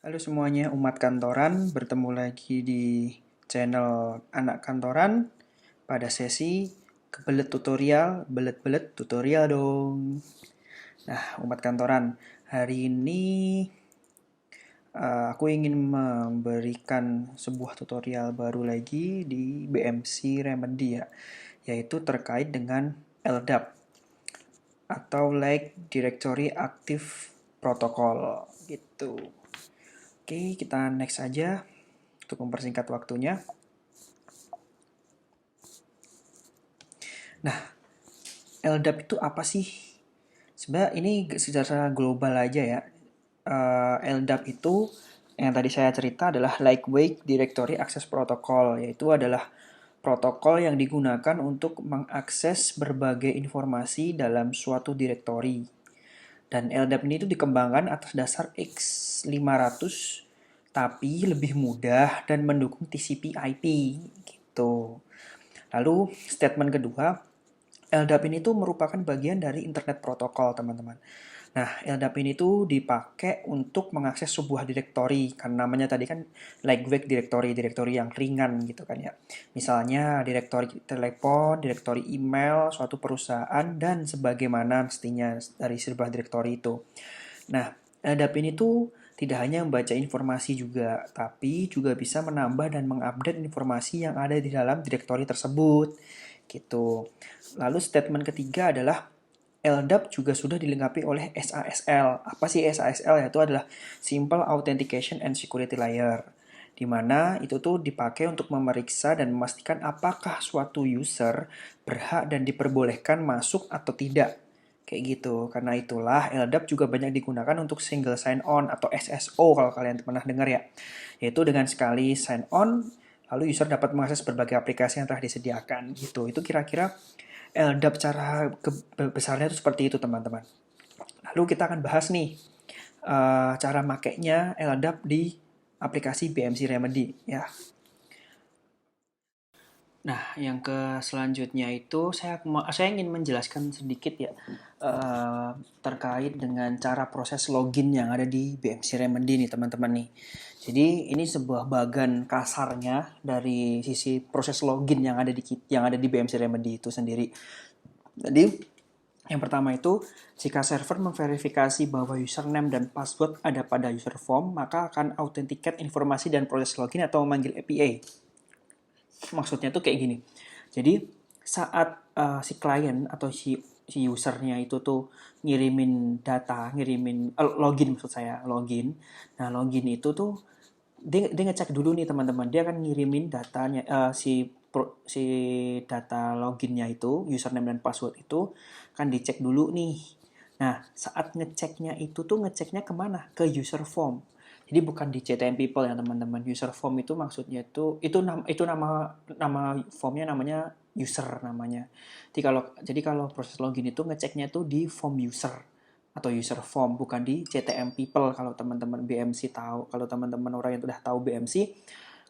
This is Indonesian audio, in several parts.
Halo semuanya, umat kantoran, bertemu lagi di channel anak kantoran pada sesi kebelet tutorial, belet-belet tutorial dong. Nah, umat kantoran, hari ini aku ingin memberikan sebuah tutorial baru lagi di BMC Remedy ya, yaitu terkait dengan LDAP atau Like Directory Active Protocol gitu. Oke, kita next aja untuk mempersingkat waktunya. Nah, LDAP itu apa sih? Sebenarnya ini secara global aja ya. LDAP itu yang tadi saya cerita adalah Lightweight Directory Access Protocol, yaitu adalah protokol yang digunakan untuk mengakses berbagai informasi dalam suatu direktori. Dan LDAP ini itu dikembangkan atas dasar X500 tapi lebih mudah dan mendukung TCP/IP gitu. Lalu statement kedua, LDAP ini tuh merupakan bagian dari Internet Protocol, teman-teman. Nah, LDAP ini tuh dipakai untuk mengakses sebuah direktori, karena namanya tadi kan lightweight directory, direktori yang ringan gitu kan ya. Misalnya direktori telepon, direktori email, suatu perusahaan, dan sebagaimana mestinya dari sebuah direktori itu. Nah, LDAP ini tuh tidak hanya membaca informasi juga, tapi juga bisa menambah dan mengupdate informasi yang ada di dalam direktori tersebut. Gitu. Lalu statement ketiga adalah LDAP juga sudah dilengkapi oleh SASL. Apa sih SASL? Yaitu adalah Simple Authentication and Security Layer. Di mana itu tuh dipakai untuk memeriksa dan memastikan apakah suatu user berhak dan diperbolehkan masuk atau tidak. Kayak gitu. Karena itulah LDAP juga banyak digunakan untuk single sign-on atau SSO kalau kalian pernah dengar ya. Yaitu dengan sekali sign-on, lalu user dapat mengakses berbagai aplikasi yang telah disediakan. Gitu. Itu kira-kira LDAP cara besarnya itu seperti itu teman-teman. Lalu kita akan bahas nih cara makainya LDAP di aplikasi BMC Remedy ya. Nah, yang ke selanjutnya itu saya ingin menjelaskan sedikit ya terkait dengan cara proses login yang ada di BMC Remedy nih teman-teman nih. Jadi ini sebuah bagan kasarnya dari sisi proses login yang ada di BMC Remedy itu sendiri. Jadi yang pertama itu, jika server memverifikasi bahwa username dan password ada pada user form, maka akan authenticate informasi dan proses login atau memanggil API. Maksudnya tuh kayak gini. Jadi saat si klien atau si usernya itu tuh ngirimin data, login maksud saya, login. Nah, login itu tuh dia ngecek dulu nih teman-teman. Dia akan ngirimin datanya si data loginnya itu, username dan password itu kan dicek dulu nih. Nah, saat ngeceknya itu tuh ngeceknya kemana? Ke user form. Jadi bukan di CTM People ya teman-teman. User form itu maksudnya itu nama formnya namanya user namanya. Jadi kalau proses login itu ngeceknya tuh di form user atau user form bukan di CTM People kalau teman-teman BMC tahu. Kalau teman-teman orang yang sudah tahu BMC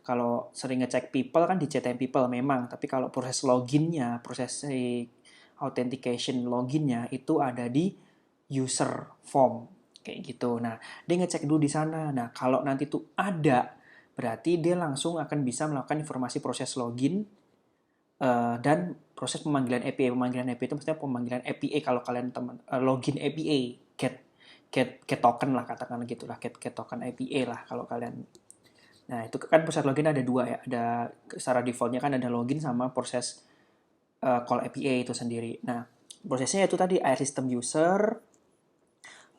kalau sering ngecek people kan di CTM People memang, tapi kalau proses loginnya, proses authentication loginnya itu ada di user form kayak gitu. Nah, dia ngecek dulu di sana. Nah, kalau nanti tuh ada, berarti dia langsung akan bisa melakukan informasi proses login dan proses pemanggilan API. Pemanggilan API itu maksudnya pemanggilan API kalau kalian login API, get token lah katakan gitulah, get token API lah kalau kalian. Nah, itu kan proses login ada dua ya. Ada secara defaultnya kan ada login sama proses call API itu sendiri. Nah, prosesnya itu tadi air system user,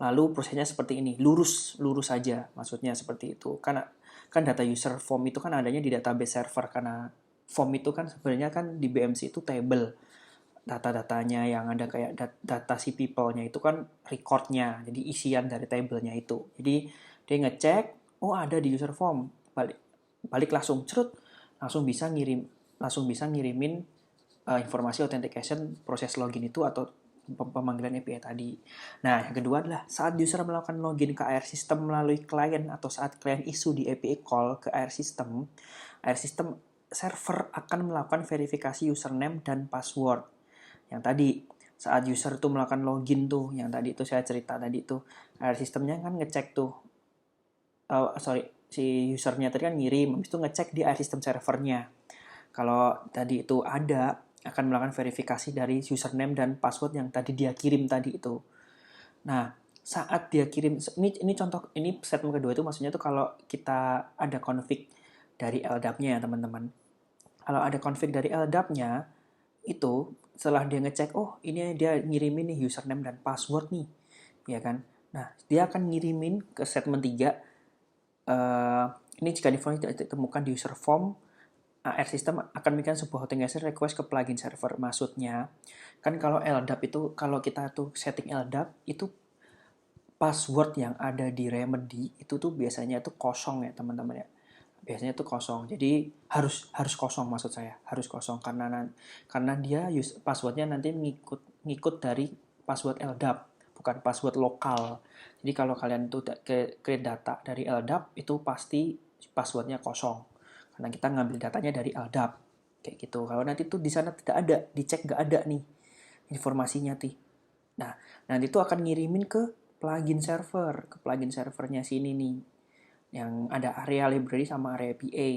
lalu prosesnya seperti ini, lurus saja, maksudnya seperti itu. Kan data user form itu kan adanya di database server karena form itu kan sebenarnya kan di BMC itu table data-datanya yang ada kayak data si people-nya itu kan recordnya, jadi isian dari table-nya itu. Jadi dia ngecek, oh ada di user form, balik langsung cerut, langsung bisa ngirimin informasi authentication proses login itu atau pemanggilan API tadi. Nah, yang kedua adalah saat user melakukan login ke AR system melalui klien atau saat klien isu di API call ke AR system server akan melakukan verifikasi username dan password. Yang tadi saat user tuh melakukan login tuh, yang tadi itu saya cerita tadi tuh, AR systemnya kan ngecek tuh si usernya tadi kan ngirim, habis itu ngecek di air system servernya. Kalau tadi itu ada, akan melakukan verifikasi dari username dan password yang tadi dia kirim tadi itu. Nah, saat dia kirim, ini contoh, ini statement kedua itu maksudnya tuh kalau kita ada config dari LDAP-nya ya teman-teman. Kalau ada config dari LDAP-nya, itu setelah dia ngecek, oh ini dia ngirimin nih username dan password nih, ya kan. Nah, dia akan ngirimin ke statement 3, uh, ini jika informasi tidak ditemukan di user form, AR system akan memberikan sebuah authentication request ke plugin server. Maksudnya, kan kalau LDAP itu, kalau kita tuh setting LDAP, itu password yang ada di remedy itu tuh biasanya tuh kosong ya teman-teman ya. Biasanya tuh kosong. Jadi harus kosong, maksud saya. Harus kosong karena dia passwordnya nanti ngikut dari password LDAP, bukan password lokal. Jadi kalau kalian tuh create data dari LDAP itu pasti passwordnya kosong. Karena kita ngambil datanya dari LDAP. Kayak gitu. Kalau nanti tuh di sana tidak ada, dicek nggak ada nih informasinya nih. Nah, nanti tuh akan ngirimin ke plugin servernya sini nih, yang ada area library sama area PA.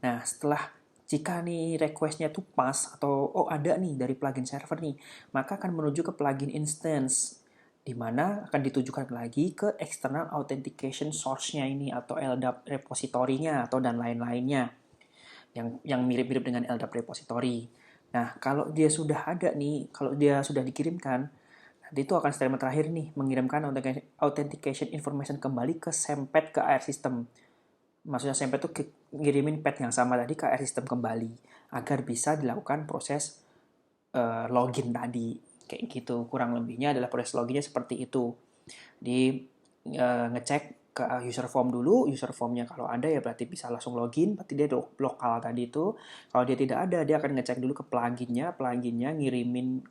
Nah, setelah jika nih requestnya tuh pas atau oh ada nih dari plugin server nih, maka akan menuju ke plugin instance, di mana akan ditujukan lagi ke external authentication source-nya ini atau LDAP repository-nya atau dan lain-lainnya yang mirip-mirip dengan LDAP repository. Nah, kalau dia sudah ada nih, kalau dia sudah dikirimkan, nanti itu akan statement terakhir nih, mengirimkan authentication information kembali ke sempet ke AR system. Maksudnya sempet itu ngirimin pet yang sama tadi ke AR system kembali, agar bisa dilakukan proses login tadi. Kayak gitu, kurang lebihnya adalah proses loginnya seperti itu. Di ngecek ke user form dulu, user formnya kalau ada ya berarti bisa langsung login, berarti dia lokal tadi itu. Kalau dia tidak ada, dia akan ngecek dulu ke pluginnya ngirimin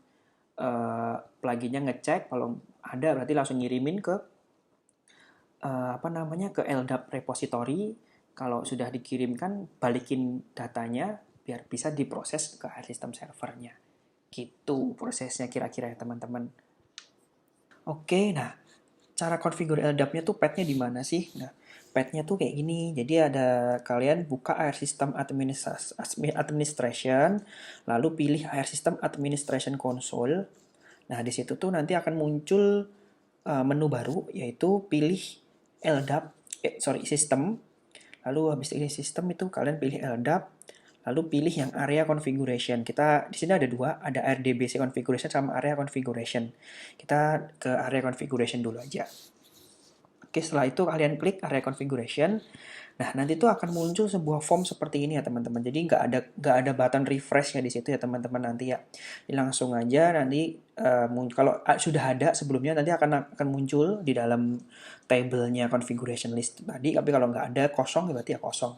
pluginnya ngecek, kalau ada berarti langsung ngirimin ke ke LDAP repository. Kalau sudah dikirimkan, balikin datanya biar bisa diproses ke sistem servernya. Gitu prosesnya kira-kira ya teman-teman. Oke, nah cara konfigur LDAP-nya tuh path-nya di mana sih? Nah, path-nya tuh kayak gini. Jadi ada kalian buka Air System Administration, lalu pilih Air System Administration Console. Nah, di situ tuh nanti akan muncul menu baru, yaitu pilih sistem. Lalu habis pilih sistem itu kalian pilih LDAP, lalu pilih yang area configuration. Kita di sini ada dua, ada RDBC configuration sama area configuration. Kita ke area configuration dulu aja. Oke, setelah itu kalian klik area configuration. Nah, nanti tuh akan muncul sebuah form seperti ini ya teman-teman. Jadi nggak ada button refresh ya di situ ya teman-teman nanti ya. Jadi langsung aja nanti kalau sudah ada sebelumnya nanti akan muncul di dalam tabelnya configuration list tadi. Tapi kalau nggak ada kosong ya berarti ya kosong.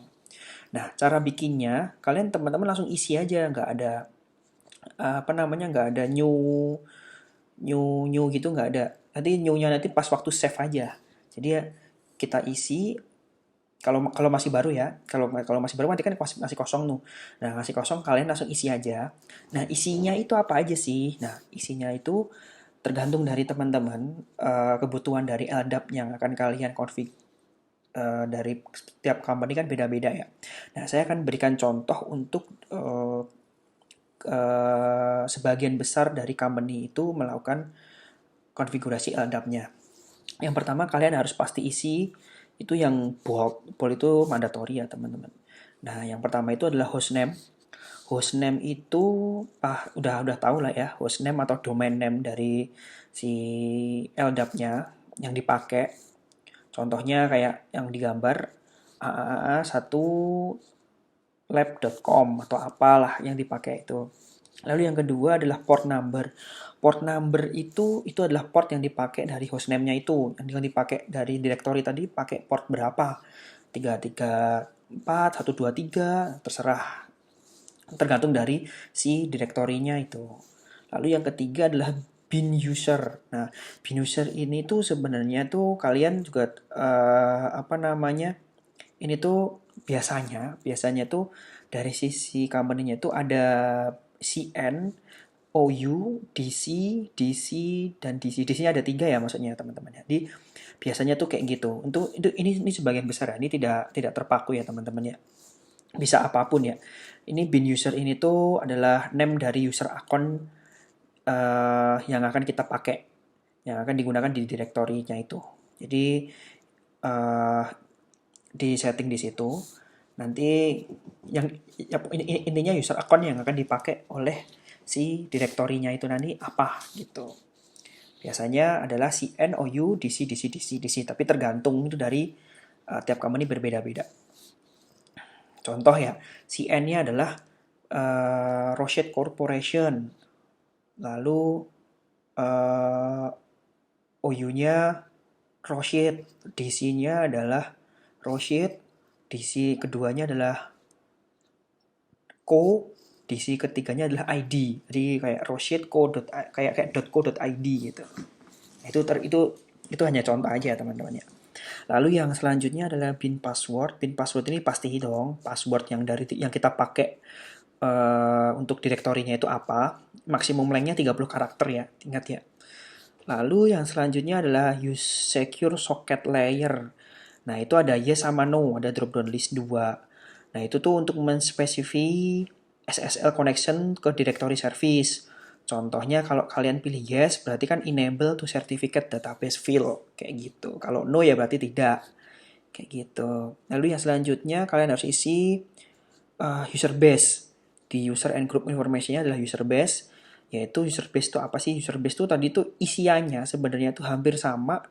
Nah, cara bikinnya kalian teman-teman langsung isi aja, nggak ada nggak ada new gitu, nggak ada. Nanti new-nya nanti pas waktu save aja. Jadi ya kita isi kalau kalau masih baru ya, kalau masih baru nanti kan masih kosong tuh. Nah, masih kosong kalian langsung isi aja. Nah, isinya itu apa aja sih? Nah, isinya itu tergantung dari teman-teman, kebutuhan dari LDAP yang akan kalian config dari setiap company kan beda-beda ya. Nah, saya akan berikan contoh untuk sebagian besar dari company itu melakukan konfigurasi LDAP-nya. Yang pertama kalian harus pasti isi itu yang bold itu mandatory ya teman-teman. Nah, yang pertama itu adalah hostname. Hostname itu udah tahu lah ya, hostname atau domain name dari si LDAP-nya yang dipakai. Contohnya kayak yang digambar aaa1lab.com atau apalah yang dipakai itu. Lalu yang kedua adalah port number. Port number itu adalah port yang dipakai dari hostname-nya itu. Yang dipakai dari directory tadi pakai port berapa? 334, 123, terserah. Tergantung dari si directory-nya itu. Lalu yang ketiga adalah bin user. Nah, bin user ini tuh sebenarnya tuh kalian juga ini tuh biasanya tuh dari sisi company-nya tuh ada CN, OU, DC, DC, dan DC. DC-nya ada 3 ya maksudnya teman-teman. Jadi biasanya tuh kayak gitu. Untuk itu ini sebagian besar ya. Ini tidak terpaku ya teman-teman ya. Bisa apapun ya. Ini bin user ini tuh adalah name dari user akun yang akan kita pakai, yang akan digunakan di direktorinya itu. Jadi uh, di setting di situ nanti yang intinya user account yang akan dipakai oleh si direktorinya itu nanti apa gitu. Biasanya adalah CN, OU, DC, DC, DC, DC, tapi tergantung itu dari tiap company berbeda-beda. Contoh ya, CN-nya adalah Rothschild Corporation, lalu OU-nya Rothschild, DC-nya adalah Rothschild, DC keduanya adalah co, DC ketiganya adalah ID. Jadi kayak Rothschild co. kayak .co.id gitu. Itu hanya contoh aja teman-teman ya. Lalu yang selanjutnya adalah bin password. Bin password ini pasti dong password yang kita pakai untuk direktorinya itu apa. Maksimum lengthnya 30 karakter ya, ingat ya. Lalu yang selanjutnya adalah use secure socket layer. Nah, itu ada yes sama no, ada drop down list 2. Nah, itu tuh untuk menspesifik SSL connection ke directory service. Contohnya kalau kalian pilih yes, berarti kan enable to certificate database field, kayak gitu. Kalau no ya berarti tidak, kayak gitu. Lalu yang selanjutnya kalian harus isi user base. Di user and group information-nya adalah user base, yaitu user base itu apa sih? User base itu tadi tuh isiannya sebenarnya tuh hampir sama,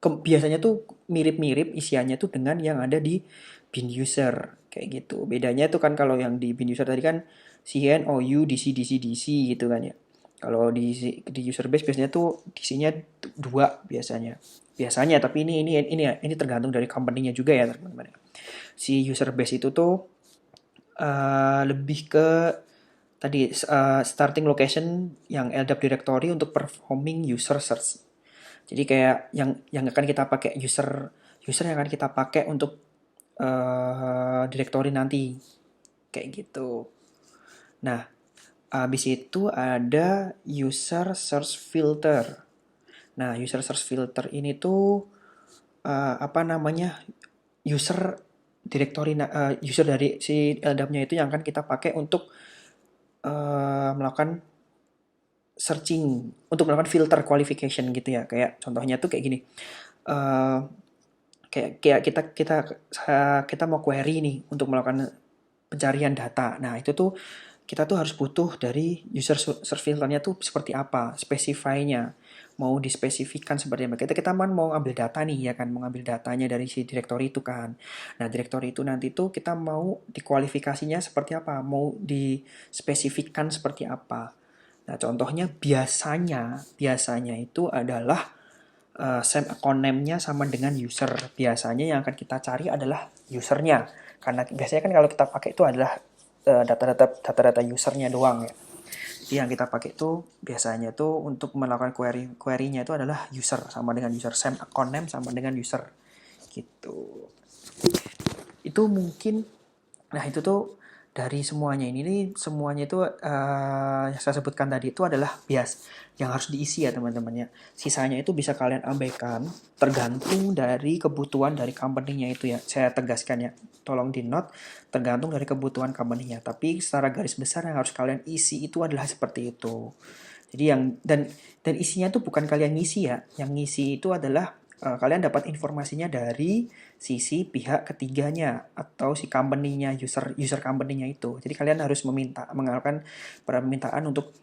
biasanya tuh mirip-mirip isiannya tuh dengan yang ada di bin user kayak gitu. Bedanya tuh kan kalau yang di bin user tadi kan CN, OU, DC, DC, DC gitu kan ya. Kalau di user base biasanya tuh DC-nya 2 biasanya. Biasanya, tapi ini tergantung dari company-nya juga ya teman-teman. Si user base itu tuh lebih ke tadi starting location yang LDAP directory untuk performing user search. Jadi kayak yang akan kita pakai user yang akan kita pakai untuk directory nanti kayak gitu. Nah, habis itu ada user search filter. Nah, user search filter ini tuh apa namanya? User dari si LDAP-nya itu yang akan kita pakai untuk melakukan searching, untuk melakukan filter qualification gitu ya. Kayak contohnya tuh kayak gini. Kayak kita mau query nih untuk melakukan pencarian data. Nah, itu tuh kita tuh harus butuh dari user search filternya tuh seperti apa, specify-nya. Mau dispesifikkan seperti apa. Kita mau ambil data nih ya kan, mau ambil datanya dari si direktori itu kan. Nah, direktori itu nanti tuh kita mau dikualifikasinya seperti apa, mau dispesifikkan seperti apa. Nah, contohnya biasanya itu adalah same account name-nya sama dengan user. Biasanya yang akan kita cari adalah usernya. Karena biasanya kan kalau kita pakai itu adalah data-data usernya doang ya. Jadi yang kita pakai itu biasanya tuh untuk melakukan query-nya itu adalah user, sama dengan user, same account name sama dengan user gitu. Itu mungkin, nah itu tuh dari semuanya ini semuanya itu yang saya sebutkan tadi itu adalah bias yang harus diisi ya teman-teman ya. Sisanya itu bisa kalian abaikan tergantung dari kebutuhan dari company-nya itu ya. Saya tegaskan ya, tolong di note, tergantung dari kebutuhan company-nya. Tapi secara garis besar yang harus kalian isi itu adalah seperti itu. Jadi dan isinya tuh bukan kalian ngisi ya. Yang ngisi itu adalah kalian dapat informasinya dari sisi pihak ketiganya atau si company-nya, user company-nya itu. Jadi kalian harus mengajukan permintaan untuk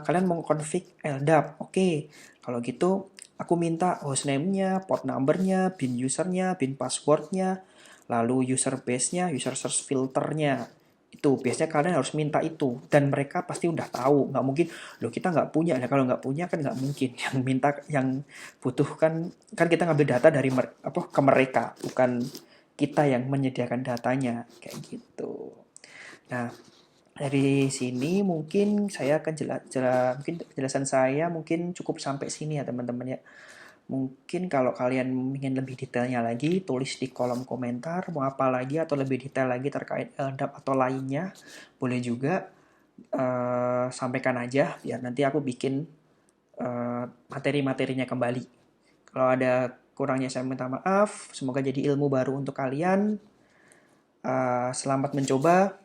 kalian mau config LDAP. Oke, kalau gitu aku minta hostname-nya, port number-nya, bin user-nya, bin password-nya, lalu user base-nya, user search filter-nya. Itu biasanya kalian harus minta itu dan mereka pasti udah tahu. Nggak mungkin loh kita nggak punya. Nah, kalau nggak punya kan nggak mungkin. Yang butuh kan kita ngambil data dari ke mereka, bukan kita yang menyediakan datanya kayak gitu. Nah, dari sini mungkin saya akan mungkin penjelasan saya mungkin cukup sampai sini ya teman-teman ya. Mungkin kalau kalian ingin lebih detailnya lagi, tulis di kolom komentar mau apa lagi atau lebih detail lagi terkait LDAP atau lainnya, boleh juga. sampaikan aja biar nanti aku bikin materi-materinya kembali. Kalau ada kurangnya saya minta maaf. Semoga jadi ilmu baru untuk kalian. Selamat mencoba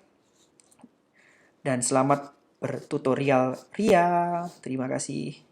dan selamat bertutorial Ria. Terima kasih.